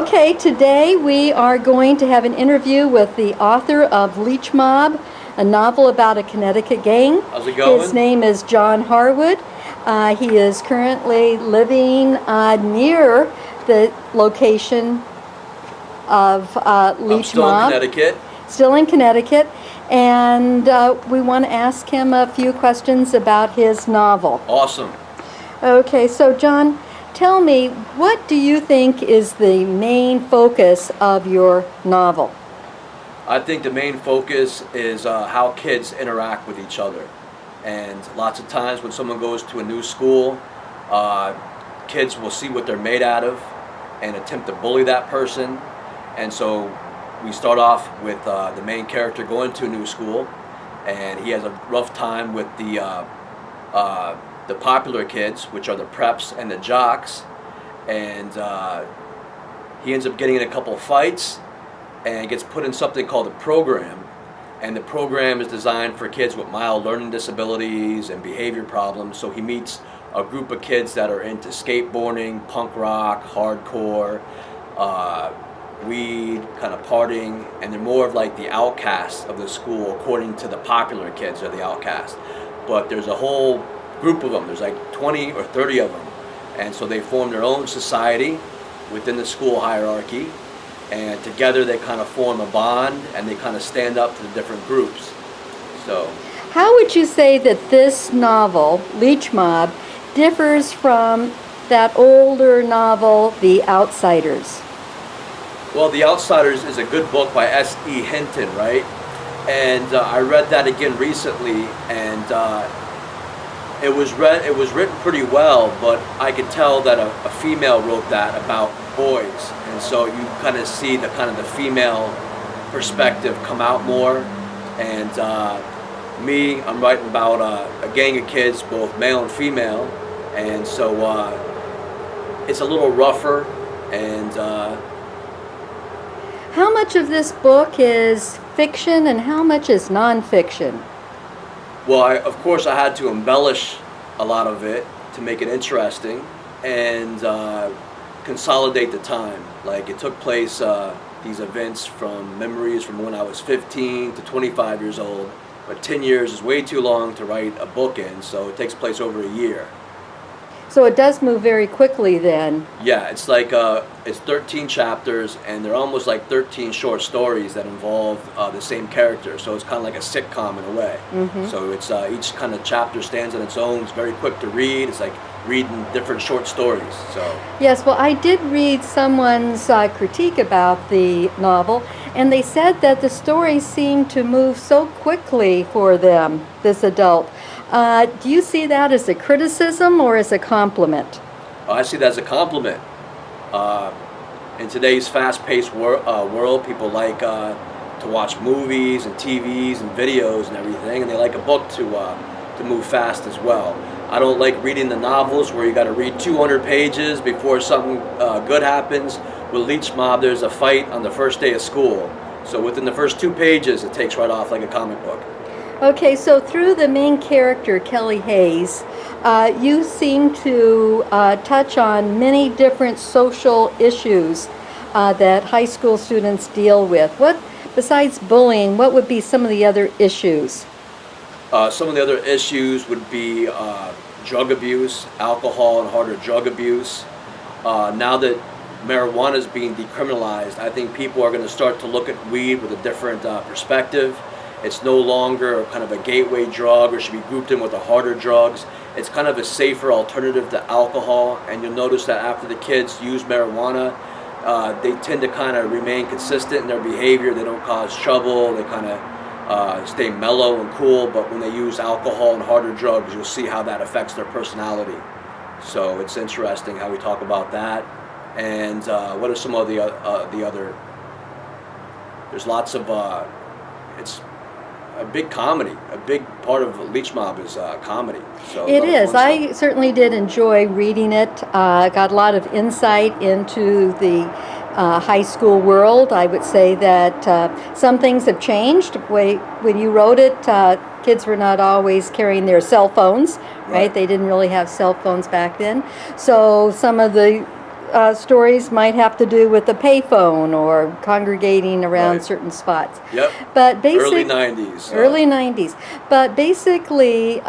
Okay, today we are going to have an interview with the author of Leech Mob, a novel about a Connecticut gang. How's it going? His name is John Harwood. He is currently living near the location of Leech Mob. I'm still in Connecticut. Still in Connecticut. And we want to ask him a few questions about his novel. Awesome. Okay, so John, tell me, what do you think is the main focus of your novel? I think the main focus is how kids interact with each other. And lots of times when someone goes to a new school, kids will see what they're made out of and attempt to bully that person. And so we start off with the main character going to a new school, and he has a rough time with the popular kids, which are the preps and the jocks, and he ends up getting in a couple of fights and gets put in something called a program. And the program is designed for kids with mild learning disabilities and behavior problems. So he meets a group of kids that are into skateboarding, punk rock, hardcore, weed, kind of partying, and they're more of like the outcasts of the school according to the popular kids, are the outcasts. But there's a whole group of them. There's like 20 or 30 of them. And so they form their own society within the school hierarchy. And together they kind of form a bond, and they kind of stand up to the different groups. So, how would you say that this novel, Leech Mob, differs from that older novel, The Outsiders? Well, The Outsiders is a good book by S.E. Hinton, right? And I read that again recently, and it was written pretty well, but I could tell that a female wrote that about boys, and so you kind of see the female perspective come out more. And me, I'm writing about a gang of kids, both male and female, and so it's a little rougher. And how much of this book is fiction and how much is nonfiction? Well, of course I had to embellish a lot of it to make it interesting, and consolidate the time. Like, it took place, these events from memories from when I was 15 to 25 years old, but 10 years is way too long to write a book in, so it takes place over a year. So it does move very quickly then. Yeah, it's like, it's 13 chapters, and they're almost like 13 short stories that involve the same character, so it's kind of like a sitcom in a way. Mm-hmm. So it's each kind of chapter stands on its own. It's very quick to read. It's like reading different short stories. So yes, well, I did read someone's critique about the novel, and they said that the stories seemed to move so quickly for them, this adult. Do you see that as a criticism or as a compliment? I see that as a compliment. In today's fast-paced world, people like to watch movies and TVs and videos and everything, and they like a book to move fast as well. I don't like reading the novels where you got to read 200 pages before something good happens. With Leech Mob, there's a fight on the first day of school. So within the first 2 pages, it takes right off like a comic book. Okay, so through the main character, Kelly Hayes, you seem to touch on many different social issues that high school students deal with. What, besides bullying, what would be some of the other issues? Some of the other issues would be drug abuse, alcohol and harder drug abuse. Now that marijuana is being decriminalized, I think people are going to start to look at weed with a different perspective. It's no longer kind of a gateway drug or should be grouped in with the harder drugs. It's kind of a safer alternative to alcohol, and you'll notice that after the kids use marijuana, they tend to kind of remain consistent in their behavior. They don't cause trouble. They kind of stay mellow and cool, but when they use alcohol and harder drugs, you'll see how that affects their personality. So it's interesting how we talk about that. And what are some of the other? There's lots of. It's a big comedy. A big part of Leech Mob is comedy. So it is. I certainly did enjoy reading it. Got a lot of insight into the high school world. I would say that some things have changed. When you wrote it, kids were not always carrying their cell phones, right? They didn't really have cell phones back then. So some of the stories might have to do with the payphone or congregating around Right. certain spots. Yep. But Early 90s. Early 90s. But basically,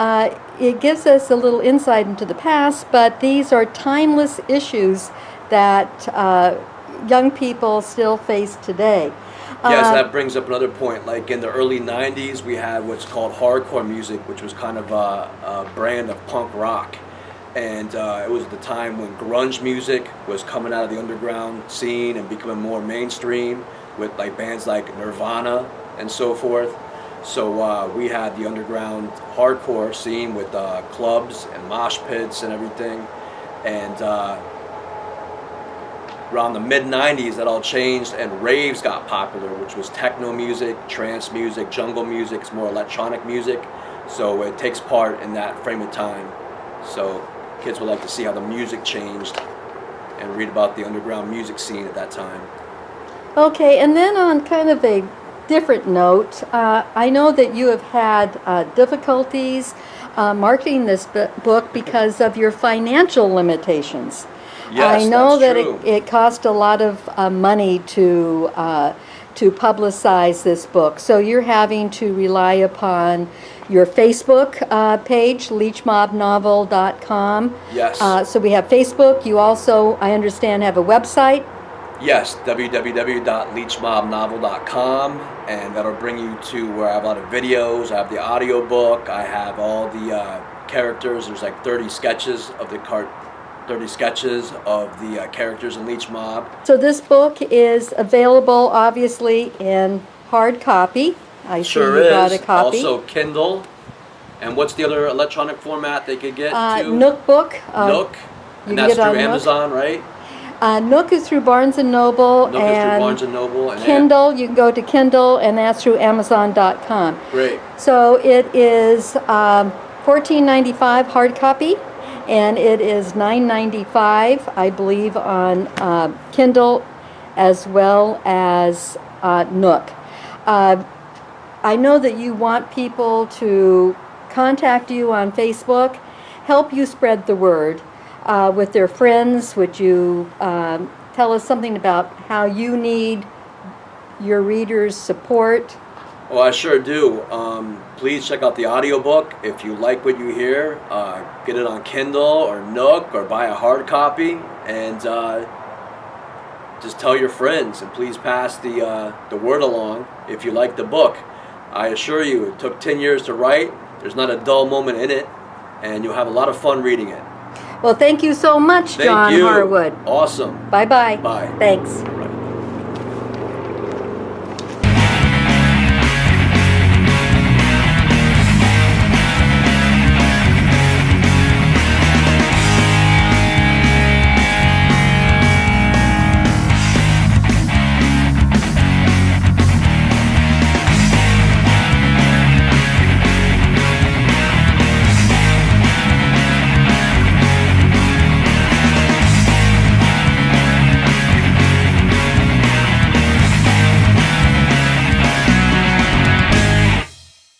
it gives us a little insight into the past, but these are timeless issues that young people still face today. Yes, that brings up another point. Like in the early 90s, we had what's called hardcore music, which was kind of a brand of punk rock. And it was the time when grunge music was coming out of the underground scene and becoming more mainstream with like bands like Nirvana and so forth. So we had the underground hardcore scene with clubs and mosh pits and everything. And around the mid-90s, that all changed and raves got popular, which was techno music, trance music, jungle music. It's more electronic music. So it takes part in that frame of time. So kids would like to see how the music changed and read about the underground music scene at that time. Okay, and then on kind of a different note, I know that you have had difficulties marketing this book because of your financial limitations. Yes, I know that's that true. it cost a lot of money to publicize this book, so you're having to rely upon your Facebook page, leechmobnovel.com. Yes. So we have Facebook. You also, I understand, have a website. Yes, www.leechmobnovel.com, and that'll bring you to where I have a lot of videos. I have the audio book. I have all the characters. There's like 30 sketches of the characters in Leech Mob. So this book is available, obviously, in hard copy. I Sure see you got is. a copy. Also Kindle. And what's the other electronic format they could get to? Nook book. Nook. you And can that's get it on through Nook. Amazon, right? Nook is through Barnes & Noble. Nook is through Barnes & Noble. And Kindle, you can go to Kindle, and that's through Amazon.com. Great. So it is $14.95 hard copy, and it is $9.95, I believe, on Kindle as well as Nook. I know that you want people to contact you on Facebook, help you spread the word with their friends. Would you tell us something about how you need your readers' support? Well, I sure do. Please check out the audiobook. If you like what you hear, get it on Kindle or Nook or buy a hard copy, and just tell your friends, and please pass the word along if you like the book. I assure you, it took 10 years to write. There's not a dull moment in it, and you'll have a lot of fun reading it. Well, thank you so much, Thank John you. Harwood. Awesome. Bye-bye. Bye. Thanks.